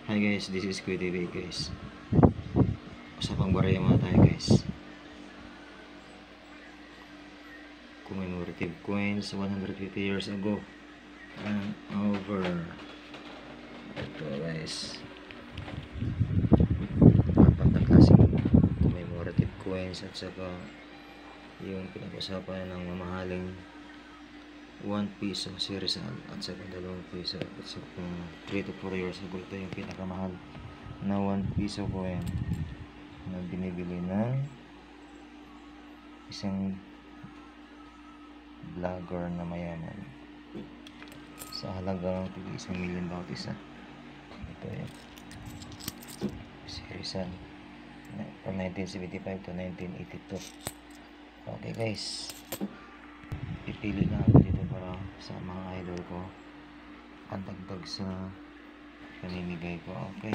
Hi guys, this is Kuya TV guys. Usapang baraya muna tayo guys. Commemorative coins 150 years ago and over. Ito guys, apat na klaseng commemorative coins at saka yung pinag-usapan ng mamahaling 1 piso si Rizal at saka 2 piso at saka 3 to 4 years ago. Ito yung pinakamahal na 1 piso coin na binibili ng isang vlogger na mayaman sa halagang tig 1 million bawat isa. Ito yun, si Rizal from 1975 to 1982. Okay guys, pipili na ako dito para sa mga idol ko ang dagdag sa paninigay ko. Okay.